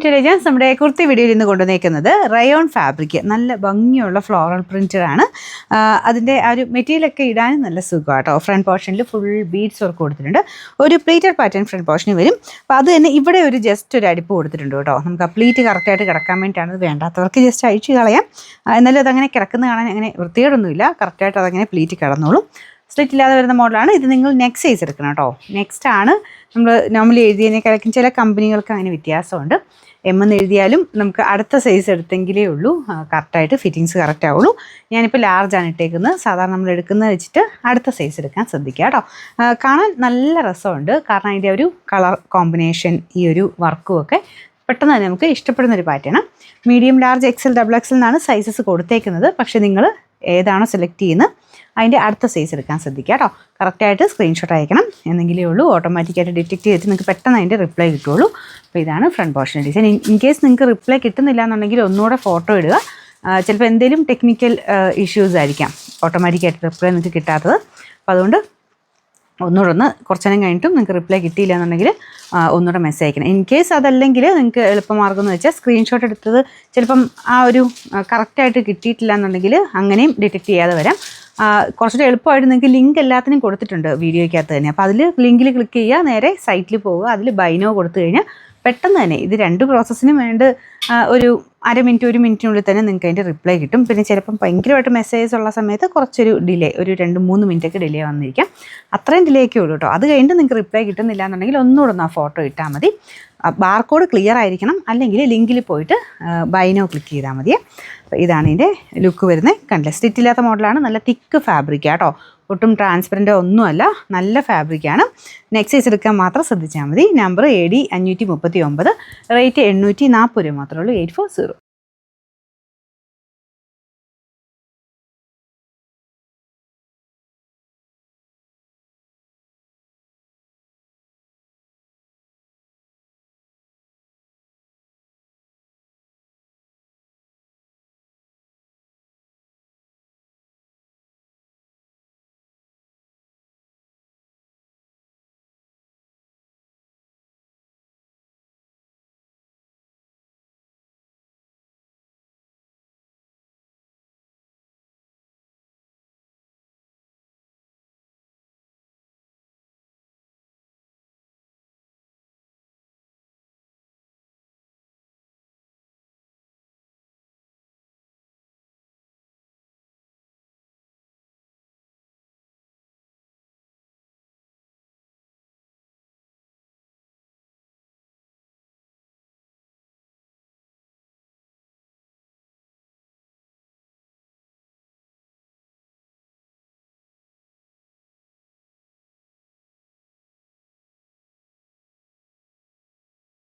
ഞാൻ നമ്മുടെ കുർത്തി വീഡിയോയിൽ നിന്ന് കൊണ്ടുവന്നേക്കുന്നത് റയോൺ ഫാബ്രിക് നല്ല ഭംഗിയുള്ള ഫ്ലോറൽ പ്രിൻ്റാണ്. അതിൻ്റെ ആ ഒരു മെറ്റീരിയലൊക്കെ ഇടാനും നല്ല സുഖമാട്ടോ. ഫ്രണ്ട് പോർഷനിൽ ഫുൾ ബീഡ്സ് വർക്ക് കൊടുത്തിട്ടുണ്ട്. ഒരു പ്ലീറ്റഡ് പാറ്റേൺ ഫ്രണ്ട് പോർഷനിൽ വരും. അപ്പോൾ അത് തന്നെ ഇവിടെ ഒരു ജസ്റ്റ് ഒരു അടിപ്പ് കൊടുത്തിട്ടുണ്ട് കേട്ടോ. നമുക്ക് ആ പ്ലീറ്റ് കറക്റ്റായിട്ട് കിടക്കാൻ വേണ്ടിയിട്ടാണ്. അത് വേണ്ടാത്തവർക്ക് ജസ്റ്റ് അഴിച്ച് കളയാം. എന്നാലും അതങ്ങനെ കിടക്കുന്ന കാണാൻ അങ്ങനെ വൃത്തികേടൊന്നുമില്ല. കറക്റ്റായിട്ട് അതങ്ങനെ പ്ലീറ്റ് കിടന്നോളും. സ്ലിറ്റ് ഇല്ലാതെ വരുന്ന മോഡലാണ് ഇത്. നിങ്ങൾ നെക്സ്റ്റ് സൈസ് എടുക്കണം കേട്ടോ. നെക്സ്റ്റ് ആണ് നമ്മൾ നോർമലി എഴുതിയതിനേക്കാളും ചില കമ്പനികൾക്ക് അങ്ങനെ വ്യത്യാസമുണ്ട്. എന്ന് എഴുതിയാലും നമുക്ക് അടുത്ത സൈസ് എടുത്തെങ്കിലേ ഉള്ളൂ കറക്റ്റായിട്ട് ഫിറ്റിങ്സ് കറക്റ്റ് ആവുള്ളൂ. ഞാനിപ്പോൾ ലാർജാണ് ഇട്ടേക്കുന്നത്. സാധാരണ നമ്മൾ എടുക്കുന്നത് വെച്ചിട്ട് അടുത്ത സൈസ് എടുക്കാൻ ശ്രദ്ധിക്കുക കേട്ടോ. കാണാൻ നല്ല രസമുണ്ട്. കാരണം അതിൻ്റെ ഒരു കളർ കോമ്പിനേഷൻ ഈ ഒരു വർക്കും ഒക്കെ പെട്ടെന്ന് തന്നെ നമുക്ക് ഇഷ്ടപ്പെടുന്നൊരു pattern. Medium, large, XL, double XL എന്നാണ് സൈസസ് കൊടുത്തേക്കുന്നത്. പക്ഷേ നിങ്ങൾ ഏതാണോ സെലക്ട് ചെയ്യുന്നത് അതിൻ്റെ അടുത്ത സൈസ് എടുക്കാൻ ശ്രദ്ധിക്കുക കേട്ടോ. കറക്റ്റായിട്ട് സ്ക്രീൻഷോട്ട് അയക്കണം. എന്നെങ്കിലേ ഉള്ളൂ ഓട്ടോമാറ്റിക്കായിട്ട് ഡിറ്റക്ട് ചെയ്തിട്ട് നിങ്ങൾക്ക് പെട്ടെന്ന് അതിൻ്റെ റിപ്ലൈ കിട്ടുള്ളൂ. അപ്പോൾ ഇതാണ് front portion design. In case നിങ്ങൾക്ക് റിപ്ലൈ കിട്ടുന്നില്ല എന്നുണ്ടെങ്കിൽ ഒന്നുകൂടെ ഫോട്ടോ ഇടുക. ചിലപ്പോൾ എന്തെങ്കിലും ടെക്നിക്കൽ ഇഷ്യൂസ് ആയിരിക്കാം ഓട്ടോമാറ്റിക്കായിട്ട് റിപ്ലൈ നിങ്ങൾക്ക് കിട്ടാത്തത്. അപ്പോൾ അതുകൊണ്ട് ഒന്നുകൂടെ കുറച്ച് നേരം കഴിഞ്ഞിട്ടും നിങ്ങൾക്ക് റിപ്ലൈ കിട്ടിയില്ല എന്നുണ്ടെങ്കിൽ ഒന്നുകൂടെ മെസ്സേജ് അയക്കണം. ഇൻ കേസ് അതല്ലെങ്കിൽ നിങ്ങൾക്ക് എളുപ്പമാർഗ്ഗം എന്ന് വെച്ചാൽ സ്ക്രീൻഷോട്ട് എടുത്തത് ചിലപ്പം ആ ഒരു കറക്റ്റായിട്ട് കിട്ടിയിട്ടില്ല എന്നുണ്ടെങ്കിൽ അങ്ങനെയും ഡിറ്റക്ട് ചെയ്യാതെ വരാം. കുറച്ചുകൂടെ എളുപ്പമായിട്ട് നിങ്ങൾക്ക് ലിങ്ക് എല്ലാത്തിനും കൊടുത്തിട്ടുണ്ട് വീഡിയോയ്ക്കകത്ത് തന്നെ. അപ്പോൾ അതിൽ ലിങ്കിൽ ക്ലിക്ക് ചെയ്യുക, നേരെ സൈറ്റിൽ പോവുക, അതിൽ ബൈ നൗ കൊടുത്തു കഴിഞ്ഞാൽ പെട്ടെന്ന് തന്നെ ഇത് രണ്ട് പ്രോസസ്സിനും വേണ്ട ഒരു അര മിനിറ്റ് 1 മിനിറ്റിനുള്ളിൽ തന്നെ നിങ്ങൾക്ക് അതിൻ്റെ റിപ്ലൈ കിട്ടും. പിന്നെ ചിലപ്പം ഭയങ്കരമായിട്ട് മെസ്സേജസ് ഉള്ള സമയത്ത് കുറച്ചൊരു ഡിലേ, ഒരു 2-3 മിനിറ്റൊക്കെ ഡിലേ വന്നിരിക്കാം. അത്രയും ഡിലേ ഒക്കെ ഉള്ളൂ കേട്ടോ. അത് കഴിഞ്ഞിട്ട് നിങ്ങൾക്ക് റിപ്ലൈ കിട്ടുന്നില്ല എന്നുണ്ടെങ്കിൽ ഒന്നുകൂടെ ഒന്ന് ആ ഫോട്ടോ ഇട്ടാൽ മതി. ബാർകോഡ് ക്ലിയർ ആയിരിക്കണം. അല്ലെങ്കിൽ ലിങ്കിൽ പോയിട്ട് ബൈ നൗ ക്ലിക്ക് ചെയ്താൽ മതി. അപ്പോൾ ഇതാണ് ഇതിൻ്റെ ലുക്ക് വരുന്നത്. കണ്ടില്ലേ, സ്റ്റിറ്റില്ലാത്ത മോഡലാണ്. നല്ല തിക്ക് ഫാബ്രിക് കേട്ടോ. ഒട്ടും ട്രാൻസ്പെറൻറ്റോ ഒന്നുമല്ല, നല്ല ഫാബ്രിക്കാണ്. നെക്സ്റ്റ് സൈസ് എടുക്കാൻ മാത്രം ശ്രദ്ധിച്ചാൽ മതി. നമ്പർ AD 539, റേറ്റ് 840 രൂപ മാത്രമേ ഉള്ളൂ. 840.